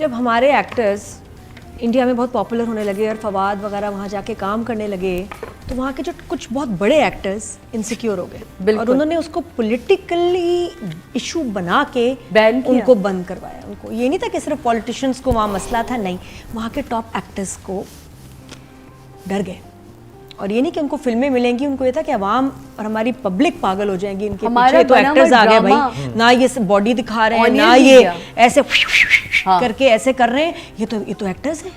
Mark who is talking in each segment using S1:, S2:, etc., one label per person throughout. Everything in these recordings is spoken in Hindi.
S1: जब हमारे एक्टर्स इंडिया में बहुत पॉपुलर होने लगे और फवाद वगैरह वहाँ जाके काम करने लगे तो वहाँ के जो कुछ बहुत बड़े एक्टर्स इनसिक्योर हो गए और उन्होंने उसको पॉलिटिकली इशू बना के उनको बंद करवाया। उनको ये नहीं था कि सिर्फ पॉलिटिशियंस को वहाँ मसला था, नहीं, वहाँ के टॉप एक्टर्स को डर गए। और ये नहीं कि उनको फिल्में मिलेंगी, उनको ये था कि अवाम और हमारी पब्लिक पागल हो जाएंगी इनके पीछे। तो एक्टर्स आ गए भाई, ना ये बॉडी दिखा रहे हैं, ना ये ऐसे करके ऐसे कर रहे हैं, ये तो एक्टर्स हैं,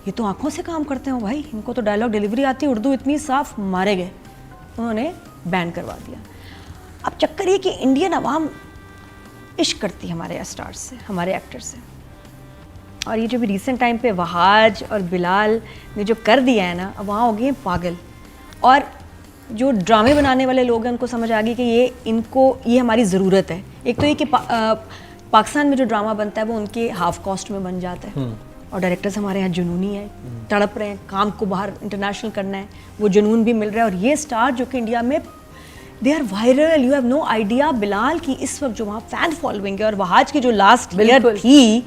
S1: ये तो आंखों से काम करते हो भाई, इनको तो डायलॉग डिलीवरी आती है, उर्दू इतनी साफ, मारे गए, उन्होंने बैन करवा दिया। अब चक्कर ये कि इंडियन अवाम इश्क करती है हमारे स्टार्स से, हमारे एक्टर्स से। और ये जो भी रिसेंट टाइम पे वहाज और बिलाल ने जो कर दिया है ना, अब वहाँ हो गए हैं पागल। और जो ड्रामे बनाने वाले लोग हैं उनको समझ आ गई कि ये हमारी ज़रूरत है। एक तो ये कि पाकिस्तान में जो ड्रामा बनता है वो उनके हाफ कॉस्ट में बन जाता है और डायरेक्टर्स हमारे यहाँ जुनूनी है, तड़प रहे हैं, काम को बाहर इंटरनेशनल करना है, वो जुनून भी मिल रहा है। और ये स्टार जो कि इंडिया में they are viral, you have no idea. Bilal की इस वक्त जो वहाँ फ़ैन फॉलोइंग है और वहाज की जो लास्ट ईयर थी,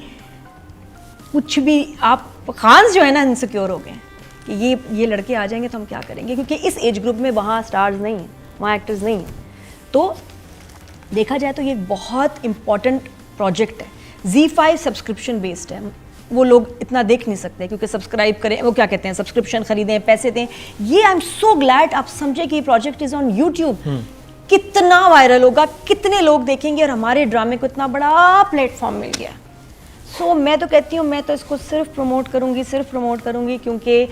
S1: कुछ भी आप खान्स जो है ना इनसिक्योर हो गए कि ये लड़के आ जाएंगे तो हम क्या करेंगे, क्योंकि इस एज ग्रुप में वहाँ स्टार्स नहीं हैं, वहाँ एक्टर्स नहीं हैं। तो देखा जाए तो ये बहुत इम्पॉर्टेंट प्रोजेक्ट है। Z5 सब्सक्रिप्शन बेस्ड है, वो लोग इतना देख नहीं सकते क्योंकि सब्सक्राइब करें, वो क्या कहते हैं, सब्सक्रिप्शन खरीदें, पैसे दें। ये आई एम सो ग्लैड आप समझे कि ये प्रोजेक्ट इज़ ऑन यूट्यूब। कितना वायरल होगा, कितने लोग देखेंगे और हमारे ड्रामे को इतना बड़ा प्लेटफॉर्म मिल गया। सो मैं तो कहती हूँ, मैं तो इसको सिर्फ प्रमोट करूँगी क्योंकि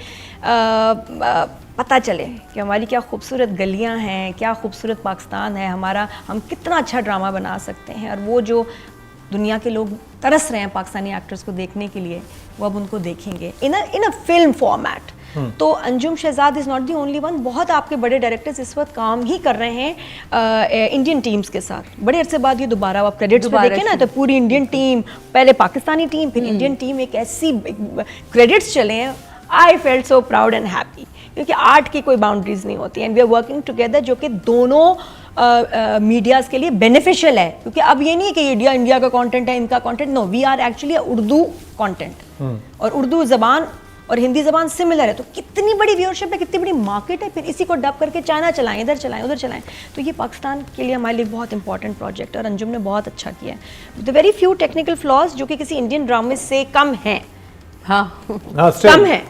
S1: पता चले कि हमारी क्या खूबसूरत गलियाँ हैं, क्या खूबसूरत पाकिस्तान है हमारा, हम कितना अच्छा ड्रामा बना सकते हैं। और वो जो दुनिया के लोग तरस रहे हैं पाकिस्तानी एक्टर्स को देखने के लिए, वो अब उनको देखेंगे इन अ फिल्म फॉर्मेट। तो Anjum Shahzad is not the only one. बहुत आपके बड़े डायरेक्टर्स इस वक्त काम ही कर रहे हैं इंडियन टीम्स के साथ। बड़े अरसे बाद ये दोबारा आप क्रेडिट्स पे देखें ना, तो पूरी इंडियन टीम, पहले पाकिस्तानी टीम फिर इंडियन टीम, एक ऐसी क्रेडिट्स चले हैं। I felt so proud and happy, क्योंकि आर्ट की कोई बाउंड्रीज नहीं होती and we are working together, जो कि दोनों मीडियाज़ के लिए बेनिफिशियल है। क्योंकि अब ये नहीं है कि इंडिया का कंटेंट है, इनका content, no, we are actually Urdu content. और उर्दू ज़बान और हिंदी ज़बान सिमिलर है, तो कितनी बड़ी व्यूअरशिप है, कितनी बड़ी मार्केट है। फिर इसी को डब करके चाइना चलाएं, इधर चलाएं, उधर चलाएं। तो ये पाकिस्तान के लिए हमारे लिए बहुत इंपॉर्टेंट प्रोजेक्ट है और अंजुम ने बहुत अच्छा किया है। The very few technical flaws जो कि किसी इंडियन ड्रामे से कम हैं, कम है,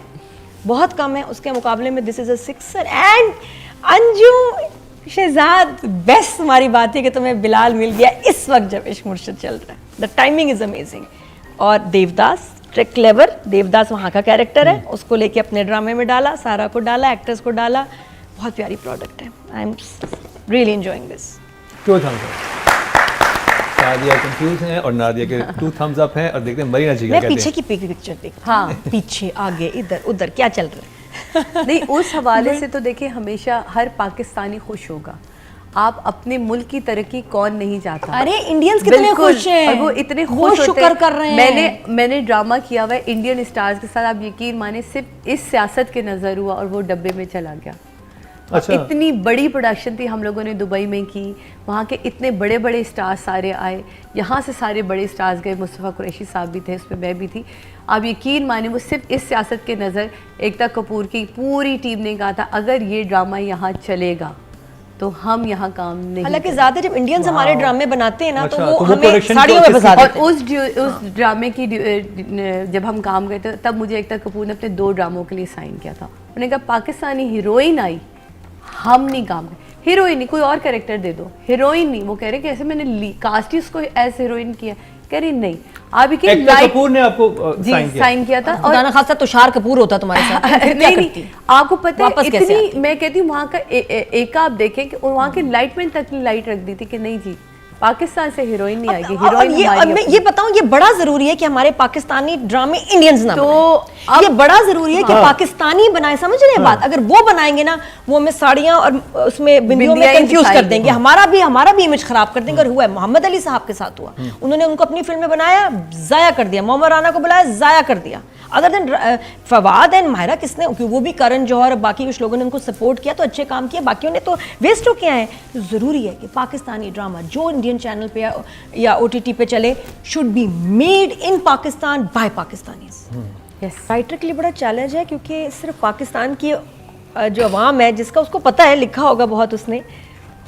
S1: बहुत कम है, उसके मुकाबले में this is a sixer. And Anjum Shahzad, best हमारी बात है कि तुम्हें बिलाल मिल गया इस वक्त जब इश्क मुर्शिद चल रहा है। The timing is amazing. और देवदास क्लेवर, देवदास वहाँ का कैरेक्टर है, उसको लेके अपने ड्रामे में डाला, सारा को डाला, एक्टर्स को डाला, बहुत प्यारी प्रोडक्ट है। I am really enjoying this.
S2: 2 thumbs up। Nadia confuse हैं और नादिया के 2 thumbs up हैं। और देखते हैं मरीना जी क्या कहते हैं।
S1: पीछे की पिक्चर देख, हाँ, पीछे आगे इधर उधर क्या चल रहा है।
S3: नहीं, उस हवाले से तो देखिए, हमेशा हर पाकिस्तानी खुश होगा। आप अपने मुल्क की तरक्की कौन नहीं चाहता।
S1: अरे इंडियंस कितने खुश हैं,
S3: और वो इतने खुश
S1: शुक्र कर रहे हैं।
S3: मैंने ड्रामा किया हुआ है इंडियन स्टार्स के साथ, आप यकीन माने, सिर्फ इस सियासत के नज़र हुआ और वो डब्बे में चला गया। अच्छा। इतनी बड़ी प्रोडक्शन थी, हम लोगों ने दुबई में की, वहाँ के इतने बड़े बड़े स्टार्स सारे आए, यहाँ से सारे बड़े स्टार्स गए, मुस्तफ़ा कुरैशी साहब भी थे, उसमें मैं भी थी। आप यकीन माने, वो सिर्फ इस सियासत के नज़र, एकता कपूर की पूरी टीम ने कहा था अगर ये ड्रामा यहाँ चलेगा तो हम यहाँ काम नहीं।
S1: हालांकि ज़्यादा जब इंडियंस हमारे ड्रामे बनाते हैं ना, तो वो हमें साड़ियों में फंसा देते हैं।
S3: और उस ड्रामे की जब हम काम करते थे, तब मुझे एकता कपूर ने अपने 2 ड्रामों के लिए साइन किया था। उन्होंने कहा पाकिस्तानी हीरोइन आई, हम नहीं काम कर, हीरोइन नहीं, कोई और कैरेक्टर दे दो, हीरोइन नहीं। वो कह रहे कि ऐसे मैंने कास्ट ही उसको एज हीरोइन किया, कह रही नहीं। आप
S2: एकता कपूर ने आपको
S3: साइन किया था। और
S1: खुदा ना खास्ता तुषार कपूर होता तुम्हारे साथ।
S3: नहीं, आपको पता है इतनी, मैं कहती हूँ वहाँ का एक आप देखें कि वहाँ की लाइट में तक लाइट रख दी थी कि नहीं जी, पाकिस्तान से हीरोइन नहीं आएगी, हीरोइन।
S1: ये बताऊं, ये बड़ा जरूरी है कि हमारे पाकिस्तानी ड्रामे इंडियंस ना बनाएं। ये बड़ा जरूरी है कि पाकिस्तानी बनाए, समझ रहे हैं बात। अगर वो बनाएंगे ना, वो हमें साड़ियां और उसमें बिंदियों में कंफ्यूज कर देंगे, हमारा भी इमेज खराब कर देंगे। और हुआ है, मोहम्मद अली साहब के साथ हुआ, उन्होंने उनको अपनी फिल्म में बनाया, जाया कर दिया, मोहम्मद राना को बुलाया, जाया कर दिया। Other than Fawad and Maira किसने, क्योंकि वो भी करण जौहर और बाकी कुछ लोगों ने उनको सपोर्ट किया तो अच्छे काम किए, बाकियों ने तो वेस्ट हो किया है। तो ज़रूरी है कि पाकिस्तानी ड्रामा जो इंडियन चैनल पे या OTT पे चले should be made in Pakistan by Pakistanis. Writer के लिए बड़ा चैलेंज है, क्योंकि सिर्फ पाकिस्तान की जो अवाम है जिसका उसको पता है, लिखा होगा बहुत उसने,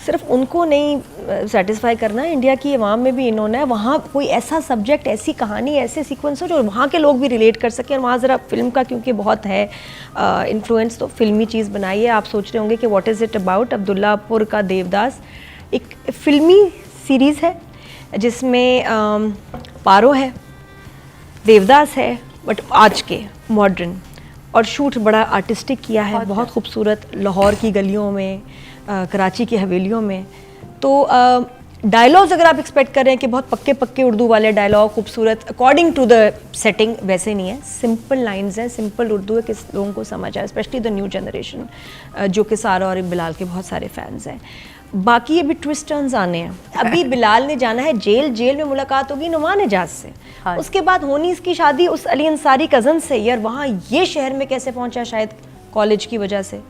S1: सिर्फ उनको नहीं सेटिस्फाई करना है, इंडिया की अवाम में भी इन्होंने वहाँ कोई ऐसा सब्जेक्ट, ऐसी कहानी, ऐसे सीक्वेंस हो जो वहाँ के लोग भी रिलेट कर सकें। और वहाँ ज़रा फिल्म का क्योंकि बहुत है इन्फ्लुएंस, तो फिल्मी चीज़ बनाई है। आप सोच रहे होंगे कि what is it about. Abdullapur का देवदास एक फिल्मी सीरीज़ है जिसमें पारो है, देवदास है, बट आज के मॉडर्न, और शूट बड़ा आर्टिस्टिक किया है, बहुत खूबसूरत, लाहौर की गलियों में, कराची की हवेलियों में। तो डायलॉग्स अगर आप एक्सपेक्ट कर रहे हैं कि बहुत पक्के पक्के उर्दू वाले डायलॉग खूबसूरत अकॉर्डिंग टू द सेटिंग, वैसे नहीं है। सिंपल लाइंस हैं, सिंपल उर्दू है कि लोगों को समझ आए, स्पेशली द न्यू जनरेशन जो कि सारा और बिलाल के बहुत सारे फैंस हैं। बाकी अभी ट्विस्ट टर्न्स आने हैं। अभी बिलाल ने जाना है जेल, जेल में मुलाकात होगी नुमान एजाज से, उसके बाद होनी इसकी शादी उस अली अंसारी कज़न से। यार वहाँ ये शहर में कैसे पहुँचा, शायद कॉलेज की वजह से।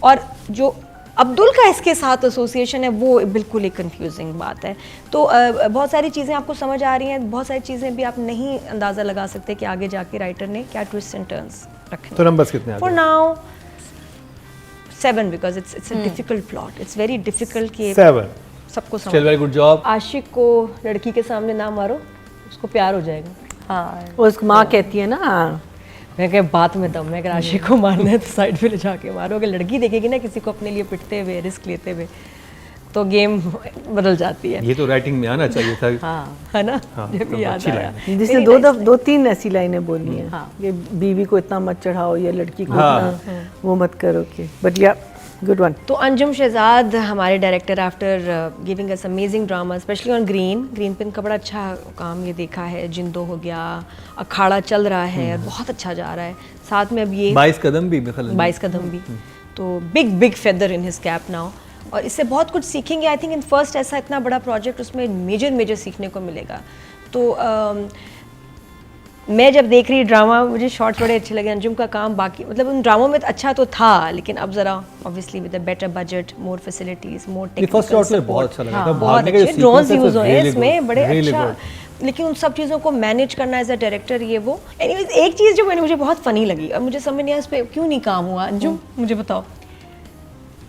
S1: और जो अब्दुल का इसके साथ एसोसिएशन है वो बिल्कुल एक कंफ्यूजिंग बात है। तो बहुत सारी चीज़ें आपको समझ आ रही हैं, बहुत सारी चीज़ें भी आप नहीं अंदाज़ा लगा सकते कि आगे जाके राइटर ने क्या ट्विस्ट एंड टर्न्स रखे।
S2: तो नंबर्स कितने?
S1: For now 7 because it's a difficult plot. It's very difficult कि
S2: 7
S1: सबको समझ।
S2: Still very good job.
S1: आशिक को लड़की के सामने ना मारो, उसको प्यार हो जाएगा।
S3: हाँ,
S4: उसकी माँ कहती है ना,
S1: मैं कह बात में दम है, अगर आशिक को मारना है तो साइड पे ले जाके मारो। अगर लड़की देखेगी ना किसी को अपने लिए पिटते हुए, रिस्क लेते हुए, तो गेम बदल जाती है।
S2: ये तो राइटिंग में आना चाहिए था।
S1: हाँ, है ना? जब
S2: तो
S1: याद
S2: अच्छी
S1: आया।
S4: जिसने 2-3 ऐसी लाइनें बोली हैं कि बीवी को इतना मत चढ़ाओ या लड़की को इतना वो मत करो कि, बट या गुड वन।
S1: तो अंजुम शहजाद हमारे director, after giving us amazing drama specially on green pin का बड़ा अच्छा काम ये देखा है। जिंदो हो गया, अखाड़ा चल रहा है और बहुत अच्छा जा रहा है। साथ में अब ये
S2: 22 कदम भी
S1: 22 कदम भी, तो big feather in his cap now. और इससे बहुत कुछ सीखेंगे। आई थिंक इन फर्स्ट ऐसा इतना बड़ा प्रोजेक्ट, उसमें मेजर सीखने को मिलेगा। तो मैं जब देख रही ड्रामा, मुझे शॉर्ट्स बड़े अच्छे लगे। अंजुम का काम बाकी मतलब उन ड्रामों में अच्छा तो था, लेकिन अब जरा obviously with a better budget, more facilities, more technical support,
S2: बहुत अच्छा लगा था।
S1: बहुत अच्छे ड्रोन्स यूज हुए हैं इसमें, बड़े अच्छा। लेकिन उन सब चीज़ों को मैनेज करना एज अ डायरेक्टर, ये वो। एनीवेज एक चीज़ जो मुझे बहुत फनी लगी और मुझे समझ नहीं आया इस पर क्यों नहीं काम हुआ। अंजुम मुझे बताओ,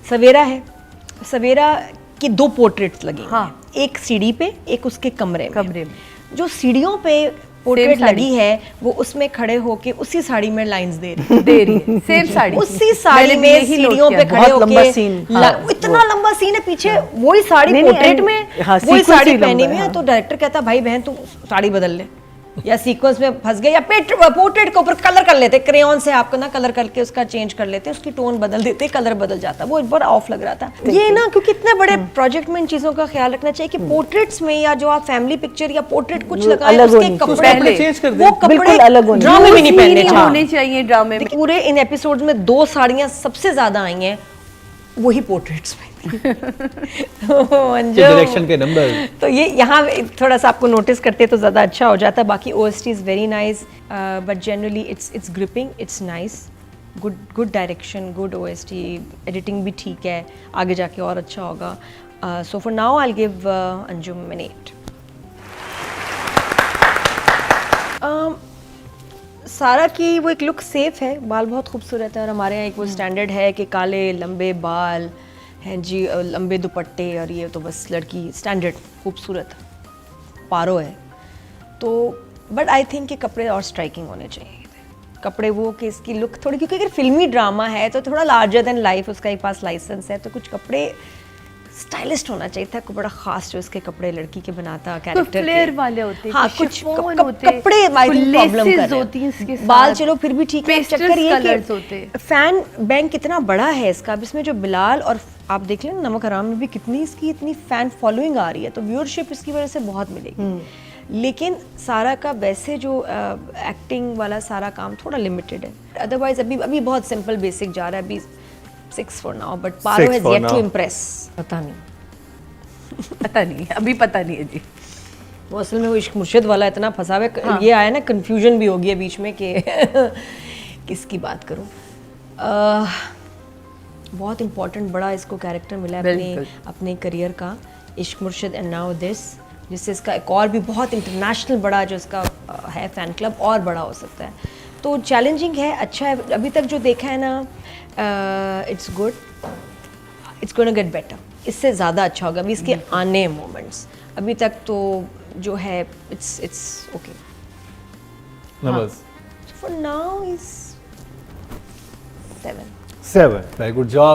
S1: सवेरा है, सवेरा की 2 पोर्ट्रेट्स लगी हैं, एक सीढ़ी पे, एक उसके कमरे में। जो सीढ़ियों पे पोर्ट्रेट लगी है वो उसमें खड़े होके उसी साड़ी में लाइंस दे रही है
S3: सेम साड़ी,
S1: उसी साड़ी में सीढ़ियों पे खड़े होके, इतना लंबा सीन है पीछे, वही साड़ी पोर्ट्रेट में, वही साड़ी पहनी हुई है। तो डायरेक्टर कहता भाई बहन तू साड़ी बदल ले, या सीक्वेंस में फंस गए, या पोर्ट्रेट के ऊपर कलर कर लेते, क्रेयॉन से आपको ना कलर करके उसका चेंज कर लेते, उसकी टोन बदल देते, कलर बदल जाता। वो बड़ा ऑफ लग रहा था ये ना, क्योंकि इतने बड़े प्रोजेक्ट में इन चीजों का ख्याल रखना चाहिए कि पोर्ट्रेट्स में या जो आप फैमिली पिक्चर या पोर्ट्रेट कुछ लगाए, उसके कपड़े
S2: चेंज कर
S1: वो कपड़े अलग
S4: ड्रामे
S1: में नहीं
S3: होने चाहिए। ड्रामे में
S1: पूरे इन एपिसोड्स में 2 साड़ियां सबसे ज्यादा आई हैं, वही पोर्ट्रेट्स में।
S2: डायरेक्शन के नंबर,
S1: तो ये यहाँ थोड़ा सा आपको नोटिस करते तो ज़्यादा अच्छा हो जाता। बाकी OST is very nice, but generally it's gripping, it's nice, good direction, good OST, editing भी ठीक है, आगे जाके और अच्छा होगा। So for now I will give Anjum an 8। सारा की वो एक लुक सेफ है, बाल बहुत खूबसूरत है, और हमारे यहाँ एक वो स्टैंडर्ड है कि काले लंबे बाल हैं जी, लंबे दुपट्टे, और ये तो बस लड़की स्टैंडर्ड खूबसूरत पारो है। तो बट आई थिंक कि कपड़े और स्ट्राइकिंग होने चाहिए थे। कपड़े वो कि इसकी लुक थोड़ी, क्योंकि अगर फिल्मी ड्रामा है तो थोड़ा लार्जर देन लाइफ, उसका एक पास लाइसेंस है, तो कुछ कपड़े स्टाइलिस्ट होना चाहिए था, कोई बड़ा खास जो इसके कपड़े लड़की के बनाता कैरेक्टर
S3: फ्लेयर वाले होते हैं,
S1: हाँ कुछ कपड़े
S3: लेसेस होती हैं इसके साथ,
S1: बाल चलो फिर भी ठीक है। चक्कर ये
S3: कलर्स होते हैं।
S1: फैन बैंक कितना बड़ा है इसका, अब इसमें जो बिलाल, और आप देख लें नमक हराम में भी कितनी इसकी इतनी फैन फॉलोइंग आ रही है, तो व्यूअरशिप इसकी वजह से बहुत मिलेगी। लेकिन सारा का वैसे जो एक्टिंग वाला सारा काम थोड़ा लिमिटेड है, अदरवाइज अभी बहुत सिंपल बेसिक जा रहा है। अभी 6 for now, but Paro has yet to impress. पता नहीं
S3: अभी पता नहीं है जी।
S1: वो असल में वो इश्क मुर्शिद वाला इतना फंसा हुआ है, ये आया ना कंफ्यूजन भी हो गया बीच में कि किसकी बात करूं। बहुत इम्पोर्टेंट बड़ा इसको कैरेक्टर मिला है अपने करियर का, इश्क मुर्शिद एंड नाउ दिस, जिससे इसका एक और भी बहुत इंटरनेशनल बड़ा जो इसका है फैन क्लब और बड़ा हो सकता है। तो चैलेंजिंग है, अच्छा है, अभी तक जो देखा है ना it's good, it's going to get better, इससे ज़्यादा अच्छा होगा अभी इसके आने मोमेंट्स। अभी तक तो जो है it's okay.
S2: Numbers
S1: for now is 7।
S2: Very good job.